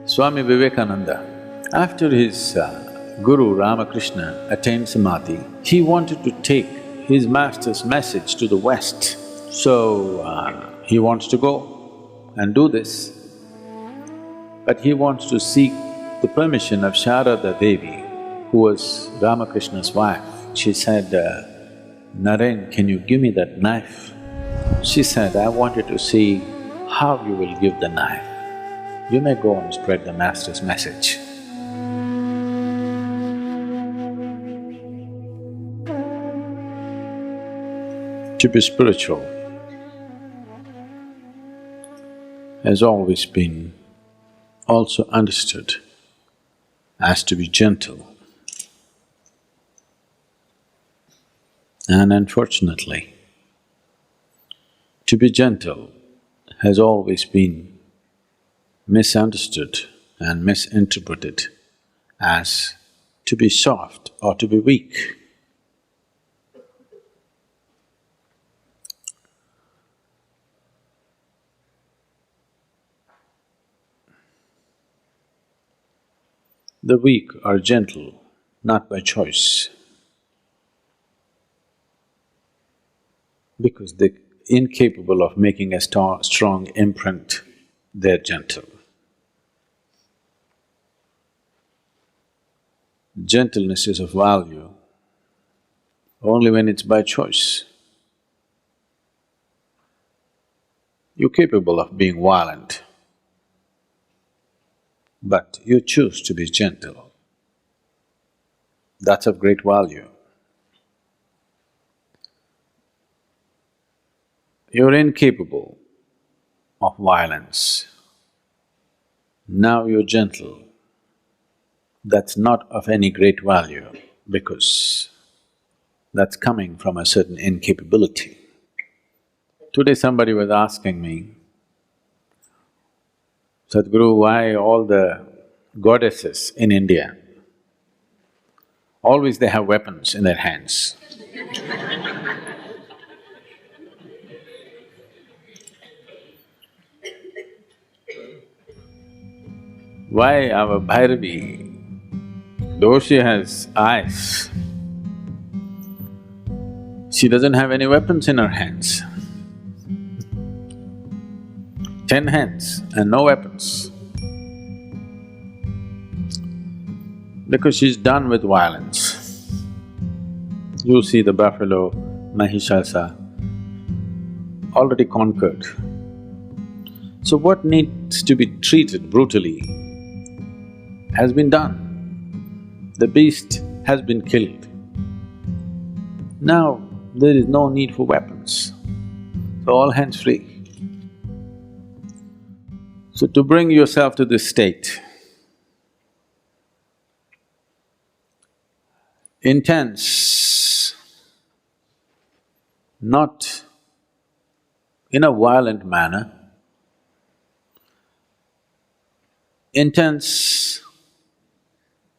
Swami Vivekananda, after his Guru Ramakrishna attained Samadhi, he wanted to take his master's message to the West. So, he wants to go and do this. But he wants to seek the permission of Sharada Devi, who was Ramakrishna's wife. She said, Naren, can you give me that knife? She said, I wanted to see how you will give the knife. You may go and spread the master's message. To be spiritual has always been also understood as to be gentle. And unfortunately, to be gentle has always been misunderstood and misinterpreted as to be soft or to be weak. The weak are gentle, not by choice, because they're incapable of making a strong imprint, they're gentle. Gentleness is of value only when it's by choice. You're capable of being violent, but you choose to be gentle. That's of great value. You're incapable of violence. Now you're gentle. That's not of any great value because that's coming from a certain incapability. Today somebody was asking me, Sadhguru, why all the goddesses in India, always they have weapons in their hands? Why our Bhairavi, though she has eyes, she doesn't have any weapons in her hands. 10 hands and no weapons. Because she's done with violence. You see the buffalo, Mahishasa, already conquered. So what needs to be treated brutally has been done. The beast has been killed. Now there is no need for weapons, so all hands free. So to bring yourself to this state, intense, not in a violent manner, intense,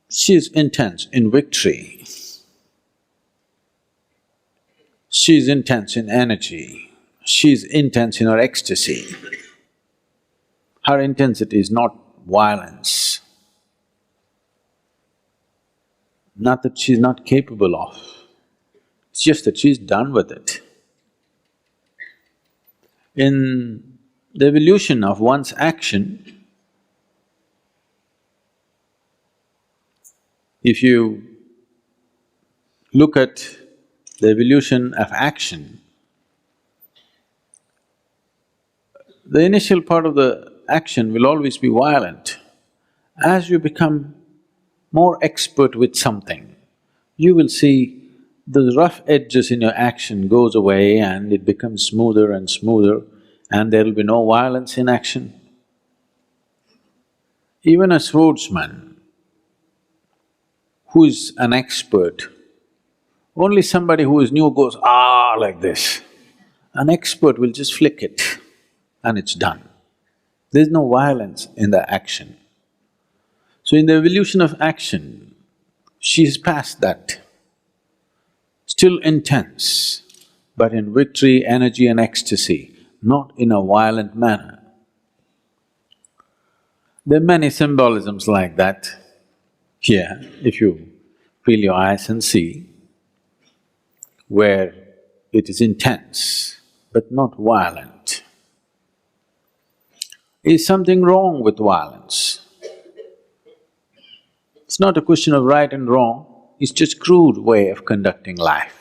she's intense in victory, she's intense in energy, she's intense in her ecstasy. Her intensity is not violence. Not that she's not capable of, it's just that she's done with it. In the evolution of one's action, if you look at the evolution of action, the initial part of the action will always be violent. As you become more expert with something, you will see the rough edges in your action goes away and it becomes smoother and smoother and there will be no violence in action. Even a swordsman who is an expert, only somebody who is new goes, ah, like this. An expert will just flick it and it's done. There's no violence in the action. So in the evolution of action, she's past that. Still intense, but in victory, energy and ecstasy, not in a violent manner. There are many symbolisms like that here, if you feel your eyes and see, where it is intense but not violent. Is something wrong with violence? It's not a question of right and wrong, it's just crude way of conducting life.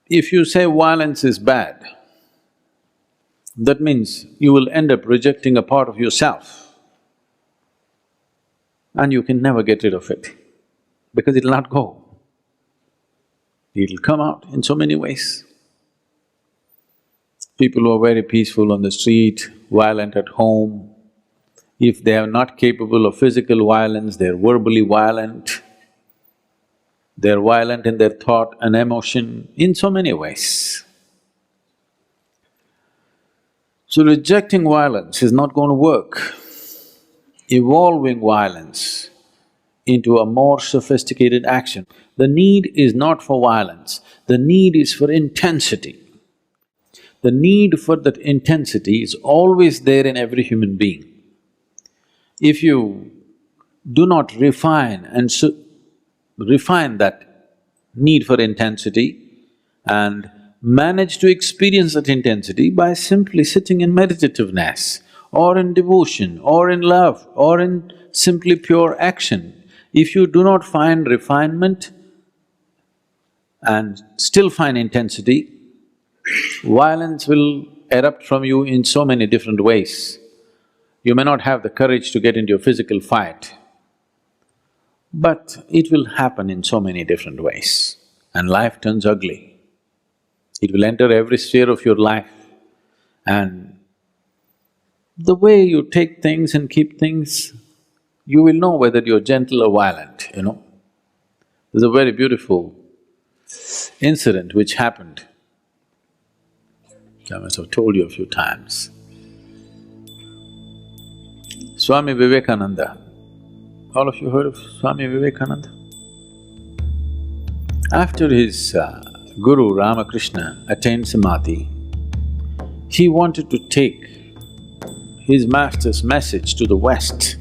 If you say violence is bad, that means you will end up rejecting a part of yourself and you can never get rid of it because it'll not go. It'll come out in so many ways. People who are very peaceful on the street, violent at home, if they are not capable of physical violence, they're verbally violent, they're violent in their thought and emotion in so many ways. So rejecting violence is not going to work. Evolving violence into a more sophisticated action. The need is not for violence, the need is for intensity. The need for that intensity is always there in every human being. If you do not refine that need for intensity and manage to experience that intensity by simply sitting in meditativeness or in devotion or in love or in simply pure action, if you do not find refinement and still find intensity, violence will erupt from you in so many different ways. You may not have the courage to get into a physical fight, but it will happen in so many different ways and life turns ugly. It will enter every sphere of your life and the way you take things and keep things, you will know whether you're gentle or violent, you know. There's a very beautiful incident which happened. I must have told you a few times. Swami Vivekananda, all of you heard of Swami Vivekananda? After his Guru Ramakrishna attained Samadhi, he wanted to take his master's message to the West.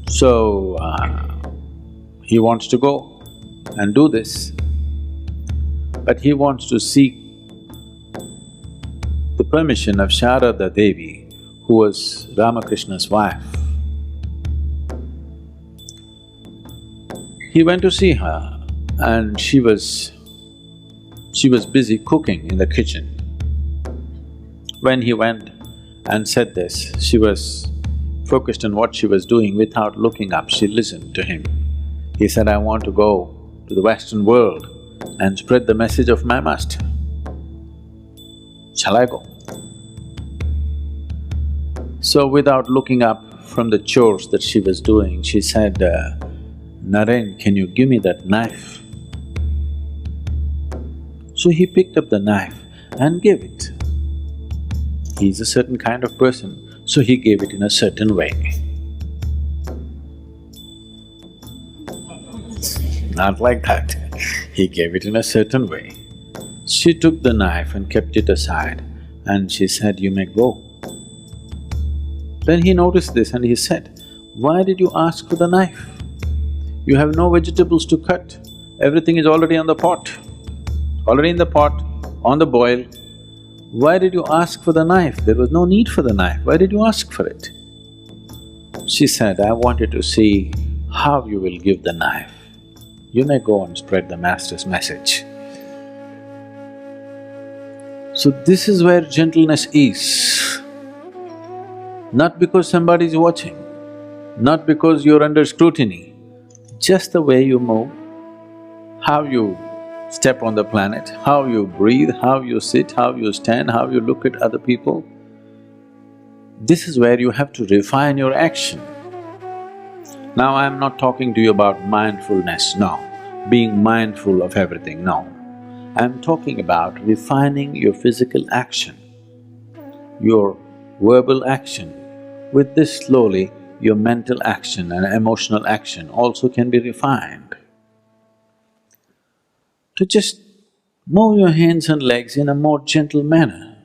So, he wants to go and do this, but he wants to seek the permission of Sharada Devi, who was Ramakrishna's wife. He went to see her and she was busy cooking in the kitchen. When he went and said this, she was focused on what she was doing without looking up, she listened to him. He said, I want to go to the Western world and spread the message of my master. Shall I go? So without looking up from the chores that she was doing, she said, Naren, can you give me that knife? So he picked up the knife and gave it. He's a certain kind of person, so he gave it in a certain way. Not like that, he gave it in a certain way. She took the knife and kept it aside and she said, you may go. Then he noticed this and he said, why did you ask for the knife? You have no vegetables to cut, everything is already on the pot. Already in the pot, on the boil. Why did you ask for the knife? There was no need for the knife, why did you ask for it? She said, I wanted to see how you will give the knife. You may go and spread the master's message. So this is where gentleness is. Not because somebody is watching, not because you're under scrutiny, just the way you move, how you step on the planet, how you breathe, how you sit, how you stand, how you look at other people. This is where you have to refine your action. Now I'm not talking to you about mindfulness, no, being mindful of everything, no. I'm talking about refining your physical action, your verbal action. With this slowly, your mental action and emotional action also can be refined. To just move your hands and legs in a more gentle manner.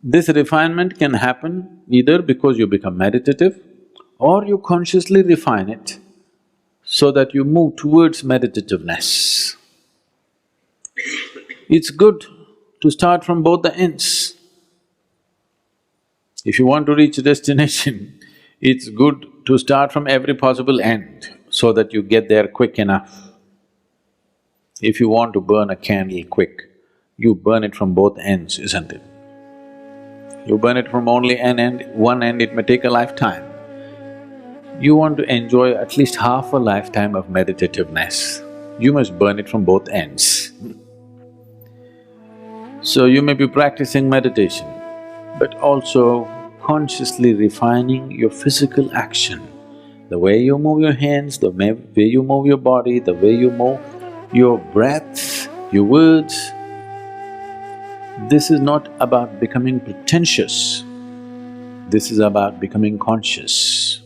This refinement can happen either because you become meditative or you consciously refine it so that you move towards meditativeness. It's good to start from both the ends. If you want to reach a destination, it's good to start from every possible end so that you get there quick enough. If you want to burn a candle quick, you burn it from both ends, isn't it? You burn it from only one end, it may take a lifetime. You want to enjoy at least half a lifetime of meditativeness, you must burn it from both ends. So you may be practicing meditation, but also consciously refining your physical action. The way you move your hands, the way you move your body, the way you move your breath, your words. This is not about becoming pretentious, this is about becoming conscious.